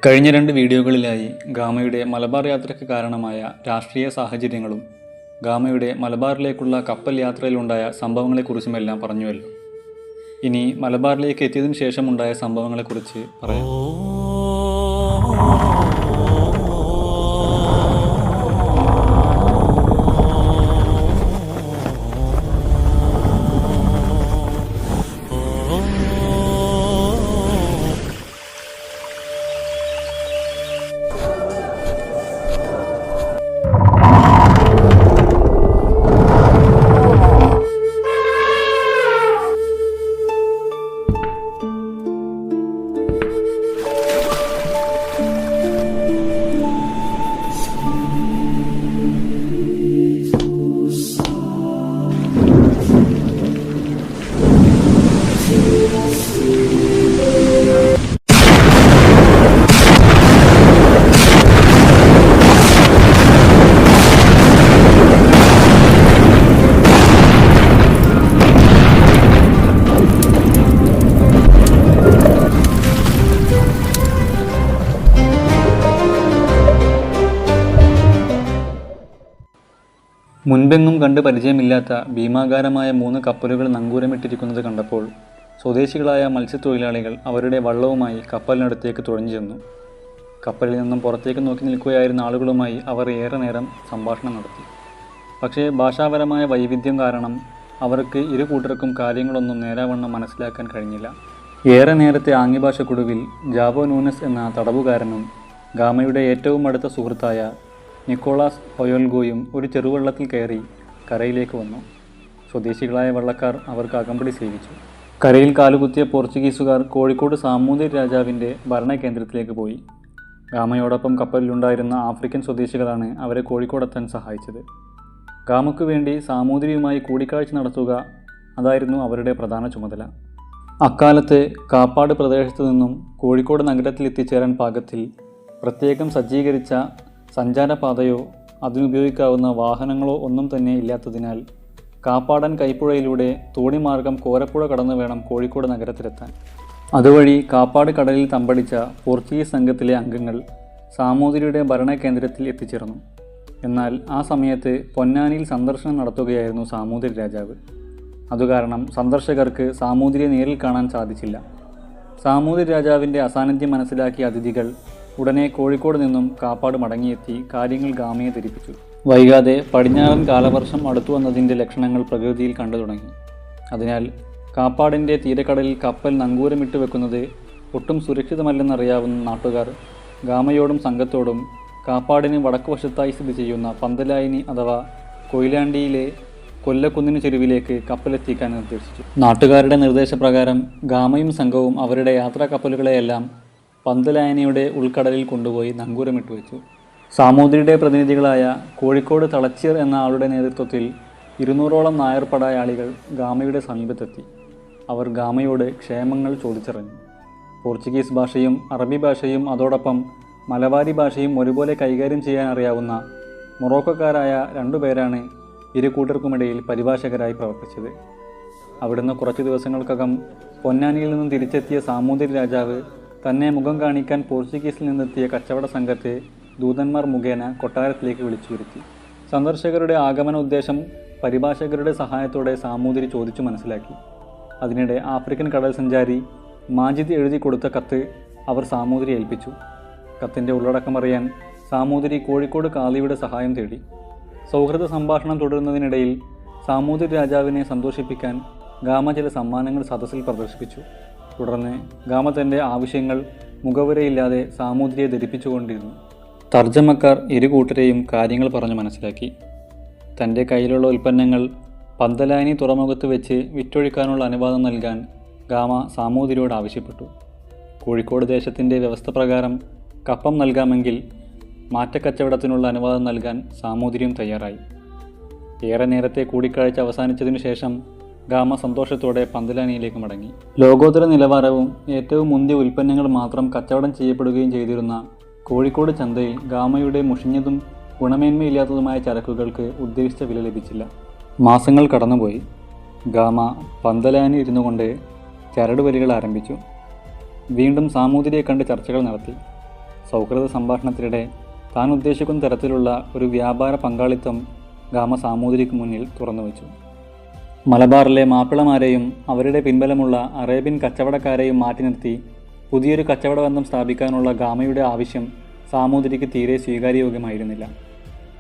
കഴിഞ്ഞ 2 വീഡിയോകളിലായി ഗാമയുടെ മലബാർ യാത്രയ്ക്ക് കാരണമായ രാഷ്ട്രീയ സാഹചര്യങ്ങളും ഗാമയുടെ മലബാറിലേക്കുള്ള കപ്പൽ യാത്രയിലുണ്ടായ സംഭവങ്ങളെക്കുറിച്ചുമെല്ലാം പറഞ്ഞുവല്ലോ. ഇനി മലബാറിലേക്ക് എത്തിയതിനു ശേഷമുണ്ടായ സംഭവങ്ങളെക്കുറിച്ച് പറയാം. മുൻപെങ്ങും കണ്ട് പരിചയമില്ലാത്ത ഭീമാകാരമായ 3 കപ്പലുകൾ നങ്കൂരമിട്ടിരിക്കുന്നത് കണ്ടപ്പോൾ സ്വദേശികളായ മത്സ്യത്തൊഴിലാളികൾ അവരുടെ വള്ളവുമായി കപ്പലിനടുത്തേക്ക് തുഴഞ്ഞു ചെന്നു. കപ്പലിൽ നിന്നും പുറത്തേക്ക് നോക്കി നിൽക്കുകയായിരുന്ന ആളുകളുമായി അവർ ഏറെ നേരം സംഭാഷണം നടത്തി. പക്ഷേ ഭാഷാപരമായ വൈവിധ്യം കാരണം അവർക്ക് ഇരു കൂട്ടർക്കും കാര്യങ്ങളൊന്നും നേരാവണ്ണം മനസ്സിലാക്കാൻ കഴിഞ്ഞില്ല. ഏറെ നേരത്തെ ആംഗ്യഭാഷക്കൊടുവിൽ ജാവോ നൂനസ് എന്ന തടവുകാരനും ഗാമയുടെ ഏറ്റവും അടുത്ത സുഹൃത്തായ നിക്കോളാസ് ഹൊയോൽഗോയും ഒരു ചെറുവള്ളത്തിൽ കയറി കരയിലേക്ക് വന്നു. സ്വദേശികളായ വള്ളക്കാർ അവർക്ക് അകമ്പടി സേവിച്ചു. കരയിൽ കാലുകുത്തിയ പോർച്ചുഗീസുകാർ കോഴിക്കോട് സാമൂതിരി രാജാവിൻ്റെ ഭരണകേന്ദ്രത്തിലേക്ക് പോയി. ഗാമയോടൊപ്പം കപ്പലിലുണ്ടായിരുന്ന ആഫ്രിക്കൻ സ്വദേശികളാണ് അവരെ കോഴിക്കോടെത്താൻ സഹായിച്ചത്. ഗാമയ്ക്കു വേണ്ടി സാമൂതിരിയുമായി കൂടിക്കാഴ്ച നടത്തുക അതായിരുന്നു അവരുടെ പ്രധാന ചുമതല. അക്കാലത്ത് കാപ്പാട് പ്രദേശത്തു നിന്നും കോഴിക്കോട് നഗരത്തിൽ എത്തിച്ചേരാൻ പാകത്തിൽ പ്രത്യേകം സജ്ജീകരിച്ച സഞ്ചാരപാതയോ അതിനുപയോഗിക്കാവുന്ന വാഹനങ്ങളോ ഒന്നും തന്നെ ഇല്ലാത്തതിനാൽ കാപ്പാടൻ കൈപ്പുഴയിലൂടെ തോണിമാർഗം കോരപ്പുഴ കടന്നു വേണം കോഴിക്കോട് നഗരത്തിലെത്താൻ. അതുവഴി കാപ്പാട് കടലിൽ തമ്പടിച്ച പോർച്ചുഗീസ് സംഘത്തിലെ അംഗങ്ങൾ സാമൂതിരിയുടെ ഭരണകേന്ദ്രത്തിൽ എത്തിച്ചേർന്നു. എന്നാൽ ആ സമയത്ത് പൊന്നാനിയിൽ സന്ദർശനം നടത്തുകയായിരുന്നു സാമൂതിരി രാജാവ്. അതുകാരണം സന്ദർശകർക്ക് സാമൂതിരിയെ നേരിൽ കാണാൻ സാധിച്ചില്ല. സാമൂതിരി രാജാവിൻ്റെ അസാന്നിധ്യം മനസ്സിലാക്കിയ അതിഥികൾ ഉടനെ കോഴിക്കോട് നിന്നും കാപ്പാട് മടങ്ങിയെത്തി കാര്യങ്ങൾ ഗാമയെ ധരിപ്പിച്ചു. വൈകാതെ പടിഞ്ഞാറൻ കാലവർഷം അടുത്തു വന്നതിൻ്റെ ലക്ഷണങ്ങൾ പ്രകൃതിയിൽ കണ്ടു തുടങ്ങി. അതിനാൽ കാപ്പാടിൻ്റെ തീരക്കടലിൽ കപ്പൽ നങ്കൂരമിട്ട് വെക്കുന്നത് ഒട്ടും സുരക്ഷിതമല്ലെന്നറിയാവുന്ന നാട്ടുകാർ ഗാമയോടും സംഘത്തോടും കാപ്പാടിന് വടക്കുവശത്തായി സ്ഥിതി ചെയ്യുന്ന പന്തലായിനി അഥവാ കൊയിലാണ്ടിയിലെ കൊല്ലക്കുന്നിന് ചെരുവിലേക്ക് കപ്പലെത്തിക്കാൻ നിർദ്ദേശിച്ചു. നാട്ടുകാരുടെ നിർദ്ദേശപ്രകാരം ഗാമയും സംഘവും അവരുടെ യാത്രാ കപ്പലുകളെയെല്ലാം പന്തലായനിയുടെ ഉൾക്കടലിൽ കൊണ്ടുപോയി നങ്കൂരമിട്ട് വെച്ചു. സാമൂതിരിയുടെ പ്രതിനിധികളായ കോഴിക്കോട് തളച്ചിയർ എന്ന ആളുടെ നേതൃത്വത്തിൽ 200ഓളം നായർ പടയാളികൾ ഗാമയുടെ സമീപത്തെത്തി. അവർ ഗാമയോട് ക്ഷേമങ്ങൾ ചോദിച്ചറിഞ്ഞു. പോർച്ചുഗീസ് ഭാഷയും അറബി ഭാഷയും അതോടൊപ്പം മലബാരി ഭാഷയും ഒരുപോലെ കൈകാര്യം ചെയ്യാൻ അറിയാവുന്ന മൊറോക്കോക്കാരായ 2 പേരാണ് ഇരു കൂട്ടർക്കുമിടയിൽ പരിഭാഷകരായി പ്രവർത്തിച്ചത്. അവിടുന്ന് കുറച്ച് ദിവസങ്ങൾക്കകം പൊന്നാനിയിൽ നിന്നും തിരിച്ചെത്തിയ സാമൂതിരി രാജാവ് തന്നെ മുഖം കാണിക്കാൻ പോർച്ചുഗീസിൽ നിന്നെത്തിയ കച്ചവട സംഘത്തെ ദൂതന്മാർ മുഖേന കൊട്ടാരത്തിലേക്ക് വിളിച്ചു വരുത്തി. സന്ദർശകരുടെ ആഗമന ഉദ്ദേശം പരിഭാഷകരുടെ സഹായത്തോടെ സാമൂതിരി ചോദിച്ചു മനസ്സിലാക്കി. അതിനിടെ ആഫ്രിക്കൻ കടൽ സഞ്ചാരി മാജിദ് എഴുതി കൊടുത്ത കത്ത് അവർ സാമൂതിരി ഏൽപ്പിച്ചു. കത്തിൻ്റെ ഉള്ളടക്കമറിയാൻ സാമൂതിരി കോഴിക്കോട് കാളിയുടെ സഹായം തേടി. സൗഹൃദ സംഭാഷണം തുടരുന്നതിനിടയിൽ സാമൂതിരി രാജാവിനെ സന്തോഷിപ്പിക്കാൻ ഗാമ ചില സമ്മാനങ്ങൾ സദസ്സിൽ പ്രദർശിപ്പിച്ചു. തുടർന്ന് ഗാമ തൻ്റെ ആവശ്യങ്ങൾ മുഖവുരയില്ലാതെ സാമൂതിരിയെ ധരിപ്പിച്ചുകൊണ്ടിരുന്നു. തർജ്ജമക്കാർ ഇരു കൂട്ടരെയും കാര്യങ്ങൾ പറഞ്ഞു മനസ്സിലാക്കി. തൻ്റെ കയ്യിലുള്ള ഉൽപ്പന്നങ്ങൾ പന്തലായനി തുറമുഖത്ത് വെച്ച് വിറ്റൊഴിക്കാനുള്ള അനുവാദം നൽകാൻ ഗാമ സാമൂതിരിയോട് ആവശ്യപ്പെട്ടു. കോഴിക്കോട് ദേശത്തിൻ്റെ വ്യവസ്ഥ പ്രകാരം കപ്പം നൽകാമെങ്കിൽ മാറ്റക്കച്ചവടത്തിനുള്ള അനുവാദം നൽകാൻ സാമൂതിരിയും തയ്യാറായി. ഏറെ നേരത്തെ കൂടിക്കാഴ്ച അവസാനിച്ചതിനു ശേഷം ഗാമ സന്തോഷത്തോടെ പന്തലാനിയിലേക്ക് മടങ്ങി. ലോകോത്തര നിലവാരവും ഏറ്റവും മുന്തിയ ഉൽപ്പന്നങ്ങൾ മാത്രം കച്ചവടം ചെയ്യപ്പെടുകയും ചെയ്തിരുന്ന കോഴിക്കോട് ചന്തയിൽ ഗാമയുടെ മുഷിഞ്ഞതും ഗുണമേന്മയില്ലാത്തതുമായ ചരക്കുകൾക്ക് ഉദ്ദേശിച്ച വില ലഭിച്ചില്ല. മാസങ്ങൾ കടന്നുപോയി. ഗാമ പന്തലാനി ഇരുന്നു കൊണ്ട് ചരടുവലികൾ ആരംഭിച്ചു. വീണ്ടും സാമൂതിരിയെ കണ്ട് ചർച്ചകൾ നടത്തി. സൗഹൃദ സംഭാഷണത്തിനിടെ താൻ ഉദ്ദേശിക്കുന്ന തരത്തിലുള്ള ഒരു വ്യാപാര പങ്കാളിത്തം ഗാമ സാമൂതിരിക്ക് മുന്നിൽ തുറന്നുവച്ചു. മലബാറിലെ മാപ്പിളമാരെയും അവരുടെ പിൻബലമുള്ള അറേബ്യൻ കച്ചവടക്കാരെയും മാറ്റി നിർത്തി പുതിയൊരു കച്ചവട ബന്ധം സ്ഥാപിക്കാനുള്ള ഗാമയുടെ ആവശ്യം സാമൂതിരിക്ക് തീരെ സ്വീകാര്യയോഗ്യമായിരുന്നില്ല.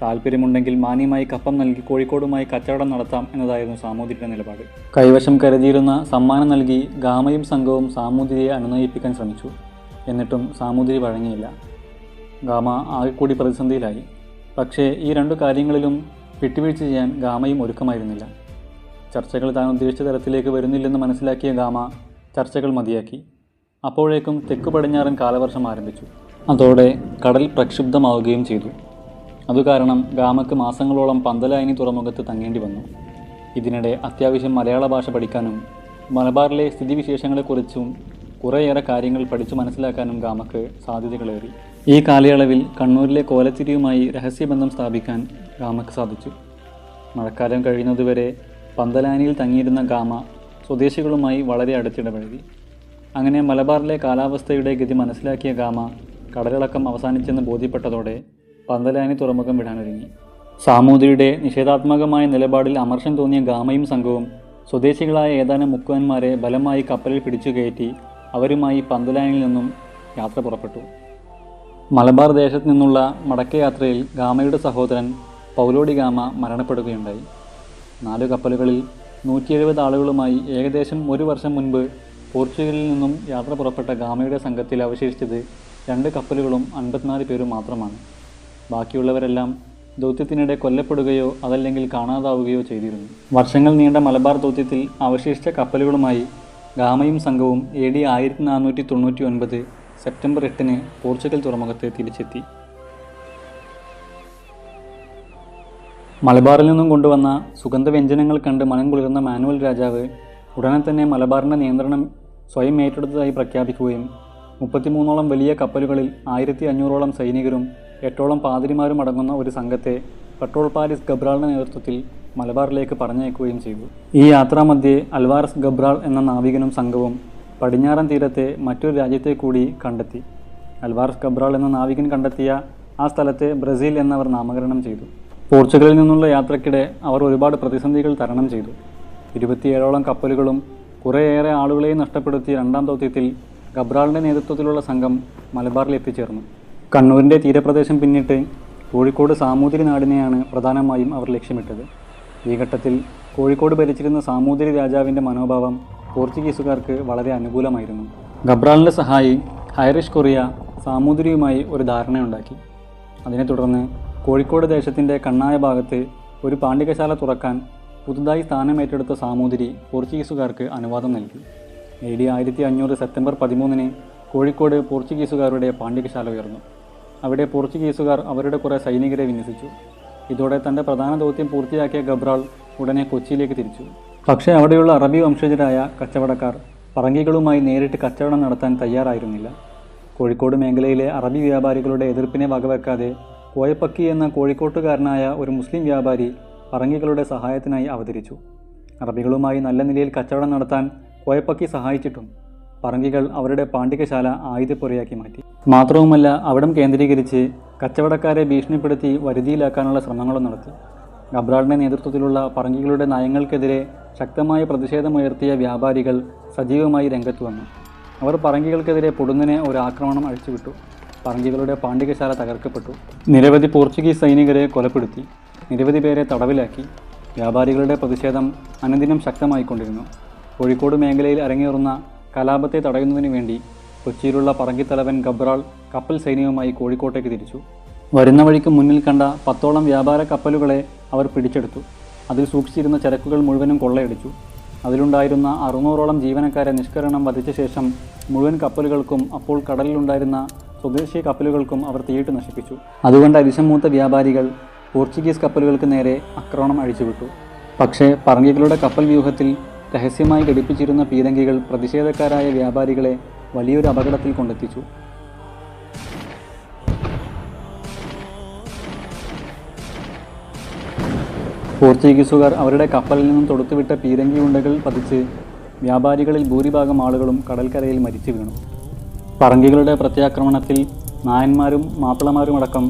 താല്പര്യമുണ്ടെങ്കിൽ മാന്യമായി കപ്പം നൽകി കോഴിക്കോടുമായി കച്ചവടം നടത്താം എന്നതായിരുന്നു സാമൂതിരിയുടെ നിലപാട്. കൈവശം കരുതിയിരുന്ന സമ്മാനം നൽകി ഗാമയും സംഘവും സാമൂതിരിയെ അനുനയിപ്പിക്കാൻ ശ്രമിച്ചു. എന്നിട്ടും സാമൂതിരി വഴങ്ങിയില്ല. ഗാമ ആകെക്കൂടി പ്രതിസന്ധിയിലായി. പക്ഷേ ഈ രണ്ടു കാര്യങ്ങളിലും വിട്ടുവീഴ്ച ചെയ്യാൻ ഗാമയും ഒരുക്കമായിരുന്നില്ല. ചർച്ചകൾ താൻ ഉദ്ദേശിച്ച തരത്തിലേക്ക് വരുന്നില്ലെന്ന് മനസ്സിലാക്കിയ ഗാമ ചർച്ചകൾ മതിയാക്കി. അപ്പോഴേക്കും തെക്കു പടിഞ്ഞാറൻ കാലവർഷം ആരംഭിച്ചു. അതോടെ കടൽ പ്രക്ഷുബ്ധമാവുകയും ചെയ്തു. അതുകാരണം ഗാമയ്ക്ക് മാസങ്ങളോളം പന്തലായനി തുറമുഖത്ത് തങ്ങേണ്ടി വന്നു. ഇതിനിടെ അത്യാവശ്യം മലയാള ഭാഷ പഠിക്കാനും മലബാറിലെ സ്ഥിതിവിശേഷങ്ങളെക്കുറിച്ചും കുറേയേറെ കാര്യങ്ങൾ പഠിച്ചു മനസ്സിലാക്കാനും ഗാമയ്ക്ക് സാധ്യതകളേറി. ഈ കാലയളവിൽ കണ്ണൂരിലെ കോലത്തിരിയുമായി രഹസ്യബന്ധം സ്ഥാപിക്കാൻ ഗാമയ്ക്ക് സാധിച്ചു. മഴക്കാലം കഴിയുന്നതുവരെ പന്തലാനിയിൽ തങ്ങിയിരുന്ന ഗാമ സ്വദേശികളുമായി വളരെ അടുത്തിടപഴകി. അങ്ങനെ മലബാറിലെ കാലാവസ്ഥയുടെ ഗതി മനസ്സിലാക്കിയ ഗാമ കടലിളക്കം അവസാനിച്ചെന്ന് ബോധ്യപ്പെട്ടതോടെ പന്തലാനി തുറമുഖം വിടാനൊരുങ്ങി. സാമൂതിരിയുടെ നിഷേധാത്മകമായ നിലപാടിൽ അമർഷം തോന്നിയ ഗാമയും സംഘവും സ്വദേശികളായ ഏതാനും മുക്കുവന്മാരെ ബലമായി കപ്പലിൽ പിടിച്ചു കയറ്റി അവരുമായി പന്തലാനിൽ നിന്നും യാത്ര പുറപ്പെട്ടു. മലബാർ ദേശത്തു നിന്നുള്ള മടക്കയാത്രയിൽ ഗാമയുടെ സഹോദരൻ പൗലോടി ഗാമ മരണപ്പെടുകയുണ്ടായി. 4 കപ്പലുകളിൽ 170 ആളുകളുമായി ഏകദേശം 1 വർഷം മുൻപ് പോർച്ചുഗലിൽ നിന്നും യാത്ര പുറപ്പെട്ട ഗാമയുടെ സംഘത്തിൽ അവശേഷിച്ചത് 2 കപ്പലുകളും 54 പേരും മാത്രമാണ്. ബാക്കിയുള്ളവരെല്ലാം ദൗത്യത്തിനിടെ കൊല്ലപ്പെടുകയോ അതല്ലെങ്കിൽ കാണാതാവുകയോ ചെയ്തിരുന്നു. വർഷങ്ങൾ നീണ്ട മലബാർ ദൗത്യത്തിൽ അവശേഷിച്ച കപ്പലുകളുമായി ഗാമയും സംഘവും AD 1499 സെപ്റ്റംബർ 8 പോർച്ചുഗൽ തുറമുഖത്ത് തിരിച്ചെത്തി. മലബാറിൽ നിന്നും കൊണ്ടുവന്ന സുഗന്ധവ്യഞ്ജനങ്ങൾ കണ്ട് മനം കുളിർന്ന മാനുവൽ രാജാവ് ഉടനെ തന്നെ മലബാറിൻ്റെ നിയന്ത്രണം സ്വയം ഏറ്റെടുത്തതായി പ്രഖ്യാപിക്കുകയും 33ഓളം വലിയ കപ്പലുകളിൽ 1500ഓളം സൈനികരും 8ഓളം പാതിരിമാരും അടങ്ങുന്ന ഒരു സംഘത്തെ പെട്രോൾ പാരിസ് ഗബ്രാളിൻ്റെ നേതൃത്വത്തിൽ മലബാറിലേക്ക് പറഞ്ഞയക്കുകയും ചെയ്തു. ഈ യാത്രാമധ്യേ അൽവാരസ് ഗബ്രാൾ എന്ന നാവികനും സംഘവും പടിഞ്ഞാറൻ തീരത്തെ മറ്റൊരു രാജ്യത്തെ കൂടി കണ്ടെത്തി. അൽവാരസ് ഗബ്രാൾ എന്ന നാവികൻ കണ്ടെത്തിയ ആ സ്ഥലത്തെ ബ്രസീൽ എന്നവർ നാമകരണം ചെയ്തു. പോർച്ചുഗലിൽ നിന്നുള്ള യാത്രയ്ക്കിടെ അവർ ഒരുപാട് പ്രതിസന്ധികൾ തരണം ചെയ്തു. 27ഓളം കപ്പലുകളും കുറേയേറെ ആളുകളെയും നഷ്ടപ്പെടുത്തിയ രണ്ടാം ദൗത്യത്തിൽ ഗബ്രാളിൻ്റെ നേതൃത്വത്തിലുള്ള സംഘം മലബാറിൽ എത്തിച്ചേർന്നു. കണ്ണൂരിൻ്റെ തീരപ്രദേശം പിന്നിട്ട് കോഴിക്കോട് സാമൂതിരി നാടിനെയാണ് പ്രധാനമായും അവർ ലക്ഷ്യമിട്ടത്. ഈ ഘട്ടത്തിൽ കോഴിക്കോട് ഭരിച്ചിരുന്ന സാമൂതിരി രാജാവിൻ്റെ മനോഭാവം പോർച്ചുഗീസുകാർക്ക് വളരെ അനുകൂലമായിരുന്നു. ഗബ്രാളിൻ്റെ സഹായി ഹൈറിഷ് കൊറിയ സാമൂതിരിയുമായി ഒരു ധാരണയുണ്ടാക്കി. അതിനെ തുടർന്ന് കോഴിക്കോട് ദേശത്തിൻ്റെ കണ്ണായ ഭാഗത്ത് ഒരു പാണ്ഡികശാല തുറക്കാൻ പുതുതായി സ്ഥാനമേറ്റെടുത്ത സാമൂതിരി പോർച്ചുഗീസുകാർക്ക് അനുവാദം നൽകി. AD 1500 സെപ്റ്റംബർ 13 കോഴിക്കോട് പോർച്ചുഗീസുകാരുടെ പാണ്ഡികശാല ഉയർന്നു. അവിടെ പോർച്ചുഗീസുകാർ അവരുടെ കുറേ സൈനികരെ വിന്യസിച്ചു. ഇതോടെ തൻ്റെ പ്രധാന ദൗത്യം പൂർത്തിയാക്കിയ ഗബ്രാൾ ഉടനെ കൊച്ചിയിലേക്ക് തിരിച്ചു. പക്ഷേ അവിടെയുള്ള അറബി വംശജരായ കച്ചവടക്കാർ പറങ്കികളുമായി നേരിട്ട് കച്ചവടം നടത്താൻ തയ്യാറായിരുന്നില്ല. കോഴിക്കോട് മേഖലയിലെ അറബി വ്യാപാരികളുടെ എതിർപ്പിനെ വകവെക്കാതെ കോയപ്പക്കി എന്ന കോഴിക്കോട്ടുകാരനായ ഒരു മുസ്ലിം വ്യാപാരി പറങ്കികളുടെ സഹായത്തിനായി അവതരിച്ചു. അറബികളുമായി നല്ല നിലയിൽ കച്ചവടം നടത്താൻ കോയപ്പക്കി സഹായിച്ചിട്ടും പറങ്കികൾ അവരുടെ പാണ്ഡികശാല ആയുധപ്പുരയാക്കി മാറ്റി. മാത്രവുമല്ല അവിടം കേന്ദ്രീകരിച്ച് കച്ചവടക്കാരെ ഭീഷണിപ്പെടുത്തി വരുതിയിലാക്കാനുള്ള ശ്രമങ്ങളും നടത്തി. ഗബ്രാളിൻ്റെ നേതൃത്വത്തിലുള്ള പറങ്കികളുടെ നയങ്ങൾക്കെതിരെ ശക്തമായ പ്രതിഷേധമുയർത്തിയ വ്യാപാരികൾ സജീവമായി രംഗത്ത് വന്നു. അവർ പറങ്കികൾക്കെതിരെ പൊടുന്നനെ ഒരു ആക്രമണം അഴിച്ചുവിട്ടു. പറങ്കികളുടെ പാണ്ഡികശാല തകർക്കപ്പെട്ടു. നിരവധി പോർച്ചുഗീസ് സൈനികരെ കൊലപ്പെടുത്തി. നിരവധി പേരെ തടവിലാക്കി. വ്യാപാരികളുടെ പ്രതിഷേധം അനുദിനം ശക്തമായിക്കൊണ്ടിരുന്നു. കോഴിക്കോട് മേഖലയിൽ അരങ്ങേറുന്ന കലാപത്തെ തടയുന്നതിനു വേണ്ടി കൊച്ചിയിലുള്ള പറങ്കിത്തലവൻ ഗബ്രാൾ കപ്പൽ സൈന്യവുമായി കോഴിക്കോട്ടേക്ക് തിരിച്ചു. വരുന്ന വഴിക്ക് മുന്നിൽ കണ്ട 10ഓളം വ്യാപാര കപ്പലുകളെ അവർ പിടിച്ചെടുത്തു. അതിൽ സൂക്ഷിച്ചിരുന്ന ചരക്കുകൾ മുഴുവനും കൊള്ളയടിച്ചു. അതിലുണ്ടായിരുന്ന 600ഓളം ജീവനക്കാരെ നിഷ്കരണം വധിച്ച ശേഷം മുഴുവൻ കപ്പലുകൾക്കും അപ്പോൾ കടലിലുണ്ടായിരുന്ന സ്വദേശി കപ്പലുകൾക്കും അവർ തീയിട്ട് നശിപ്പിച്ചു. അതുകൊണ്ട് അരിശം മൂത്ത വ്യാപാരികൾ പോർച്ചുഗീസ് കപ്പലുകൾക്ക് നേരെ ആക്രമണം അഴിച്ചുവിട്ടു. പക്ഷേ പറങ്കികളുടെ കപ്പൽ വ്യൂഹത്തിൽ രഹസ്യമായി ഘടിപ്പിച്ചിരുന്ന പീരങ്കികൾ പ്രതിഷേധക്കാരായ വ്യാപാരികളെ വലിയൊരു അപകടത്തിൽ കൊണ്ടെത്തിച്ചു. പോർച്ചുഗീസുകാർ അവരുടെ കപ്പലിൽ നിന്നും തൊടുത്തുവിട്ട പീരങ്കി ഉണ്ടകൾ പതിച്ച് വ്യാപാരികളിൽ ഭൂരിഭാഗം ആളുകളും കടൽക്കരയിൽ മരിച്ചു വീണു. പറങ്കികളുടെ പ്രത്യാക്രമണത്തിൽ നായന്മാരും മാപ്പിളമാരും അടക്കം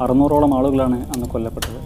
600ഓളം ആളുകളാണ് അന്ന് കൊല്ലപ്പെട്ടത്.